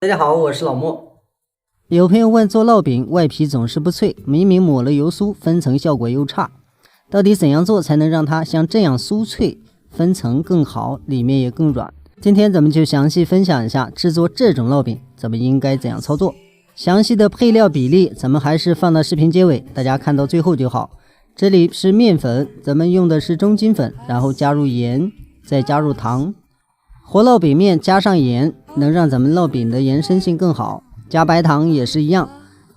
大家好，我是老莫。有朋友問，做烙餅外皮總是不脆，明明抹了油酥，分层效果又差，到底怎樣做才能讓它像這樣酥脆，分層更好，裡面也更軟？今天咱們就詳細分享一下制作這種烙餅咱們應該怎樣操作。詳細的配料比例咱們還是放到視頻結尾，大家看到最後就好。這裡是麵粉，咱們用的是中筋粉，然后加入鹽，再加入糖。和烙餅面加上鹽，能讓咱們烙餅的延伸性更好。加白糖也是一樣，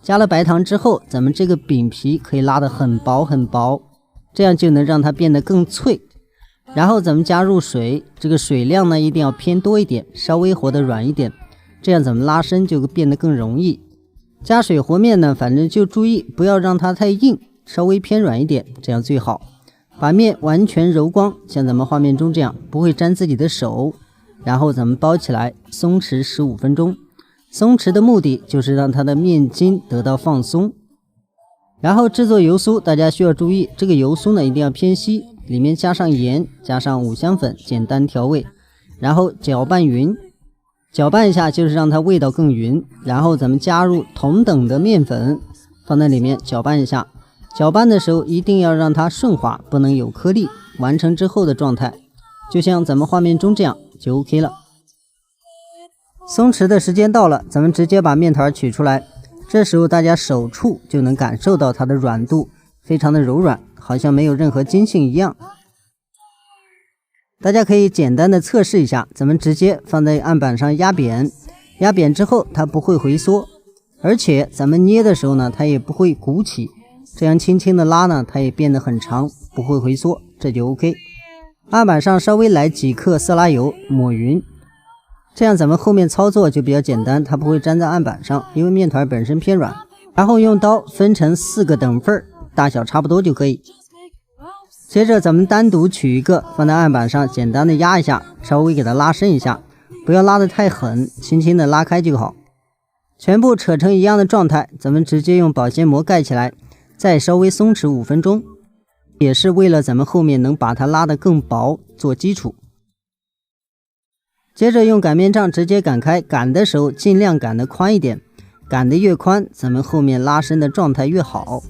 加了白糖之後，咱们這個餅皮可以拉得很薄很薄，這樣就能讓它變得更脆。然後咱們加入水，這個水量呢一定要偏多一點，稍微和得軟一點，這樣咱們拉伸就變得更容易。加水和面呢，反正就注意不要讓它太硬，稍微偏軟一點，這樣最好。把面完全揉光，像咱們畫面中這樣，不會沾自己的手。然後咱們包起來，鬆弛15分鐘。鬆弛的目的就是讓它的面筋得到放鬆。然後制作油酥，大家需要注意，這個油酥呢一定要偏稀，裡面加上鹽，加上五香粉，簡單調味，然後攪拌匀。攪拌一下就是讓它味道更匀。然後咱們加入同等的面粉，放在裡面攪拌一下。攪拌的時候一定要讓它順滑，不能有顆粒。完成之後的狀態，就像咱們畫面中這樣就 OK 了。鬆弛的時間到了，咱們直接把面團取出來。這時候大家手觸就能感受到它的軟度，非常的柔軟，好像沒有任何筋性一樣。大家可以簡單的測試一下，咱們直接放在案板上壓扁，壓扁之後它不會回縮，而且咱們捏的時候呢，它也不會鼓起，這樣輕輕的拉呢，它也變得很長，不會回縮，這就 OK。案板上稍微來幾克色拉油，抹匀，這樣咱們後面操作就比較簡單，它不會粘在案板上，因為面團本身偏軟。然後用刀分成4個等份，大小差不多就可以。接着咱們單獨取一個放在案板上，簡單的壓一下，稍微給它拉伸一下，不要拉得太狠，輕輕的拉開就好。全部扯成一樣的狀態，咱們直接用保鮮膜蓋起來，再稍微鬆弛5分鐘。也是為了咱們後面能把它拉得更薄做基礎。接着用擀面杖直接擀開，擀的時候盡量擀得寬一點，擀得越寬，咱們後面拉伸的狀態越好。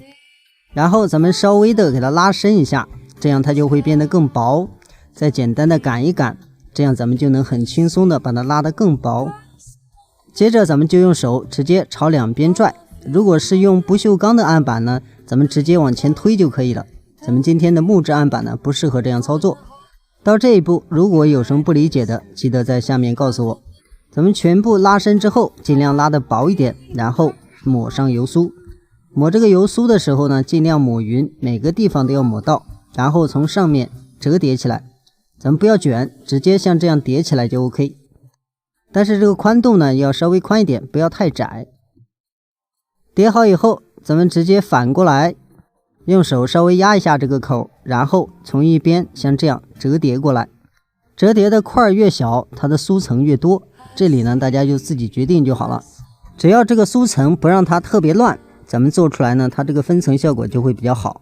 然後咱們稍微的給它拉伸一下，這樣它就會變得更薄。再簡單的擀一擀，這樣咱們就能很輕鬆的把它拉得更薄。接着咱們就用手直接朝兩邊拽，如果是用不鏽鋼的案板呢，咱們直接往前推就可以了。咱們今天的木質案板呢，不適合這樣操作。到這一步，如果有什麼不理解的，記得在下面告訴我。咱們全部拉伸之後，盡量拉得薄一點，然後抹上油酥。抹這個油酥的時候呢，盡量抹匀，每個地方都要抹到，然後從上面折疊起來。咱們不要捲，直接像這樣疊起來就 OK。但是這個寬度呢，要稍微寬一點，不要太窄。疊好以後，咱們直接反過來。用手稍微壓一下這個口，然後從一邊像這樣折疊過來。折疊的塊越小，它的酥層越多。這裡呢，大家就自己決定就好了。只要這個酥層不讓它特別亂，咱們做出來呢，它這個分層效果就會比較好。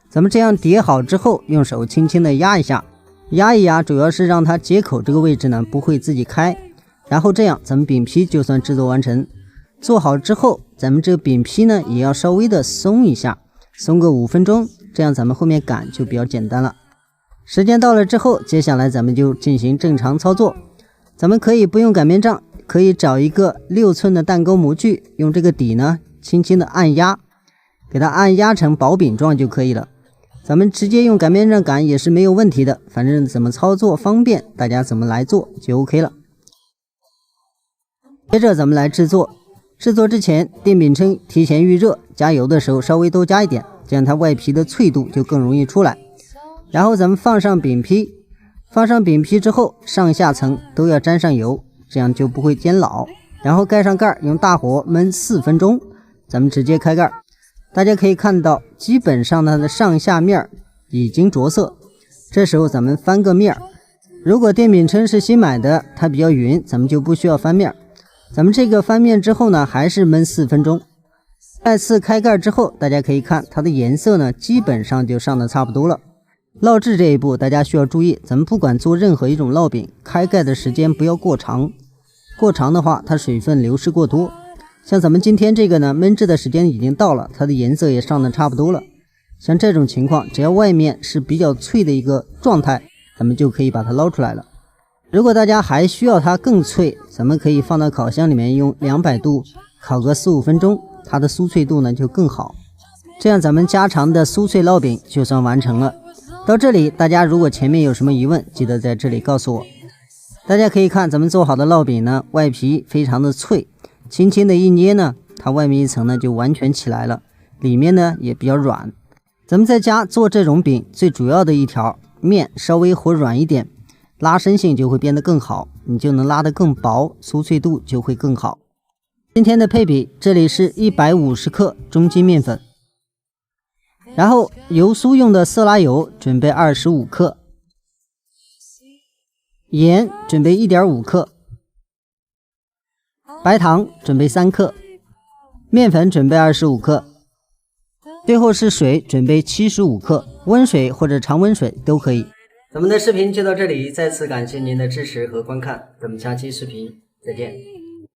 咱們這樣疊好之後，用手輕輕的壓一下，壓一壓，主要是讓它接口這個位置呢不會自己開。然後這樣，咱們餅皮就算制作完成。做好之後，咱們這個餅皮呢也要稍微的鬆一下。鬆個5分鐘，這樣咱們後面擀就比較簡單了。時間到了之後，接下來咱們就進行正常操作。咱們可以不用擀面杖，可以找一個6寸的蛋糕模具，用這個底呢輕輕的按壓，給它按壓成薄餅狀就可以了。咱們直接用擀面杖擀也是沒有問題的，反正怎麼操作方便，大家怎麼來做就 OK 了。接着咱們來制作。制作之前，電餅铛提前預熱，加油的時候稍微多加一點，這樣它外皮的脆度就更容易出來。然後咱們放上餅皮，放上餅皮之後，上下層都要沾上油，這樣就不會煎老。然後蓋上蓋，用大火燜4分鐘。咱們直接開蓋，大家可以看到，基本上它的上下面已經着色。這時候咱們翻個面，如果電餅铛是新買的，它比較勻，咱們就不需要翻面。咱們這個翻面之後呢，還是燜4分鐘。再次開蓋之後，大家可以看它的顏色呢，基本上就上的差不多了。烙制這一步，大家需要注意，咱們不管做任何一種烙餅，開蓋的時間不要過長，過長的話，它水分流失过多。像咱们今天这个呢，焖制的时间已经到了，它的颜色也上的差不多了。像这种情况，只要外面是比較脆的一個狀態，咱們就可以把它撈出來了。如果大家還需要它更脆，咱們可以放到烤箱裡面用200度烤個4-5分鐘，它的酥脆度呢就更好。這樣咱們家常的酥脆烙餅就算完成了。到這裡，大家如果前面有什麼疑問，記得在這裡告訴我。大家可以看咱們做好的烙餅呢，外皮非常的脆，輕輕的一捏呢，它外面一層呢就完全起來了，裡面呢也比較軟。咱們在家做這種餅，最主要的一條，面稍微和軟一點，拉伸性就會變得更好，你就能拉得更薄，酥脆度就會更好。今天的配比，這裡是150克中筋麵粉，然後油酥用的色拉油準備25克，鹽準備1.5克，白糖準備3克，麵粉準備25克，最後是水準備75克，溫水或者常溫水都可以。咱們的視頻就到這裡，再次感謝您的支持和觀看，咱們下期視頻再見。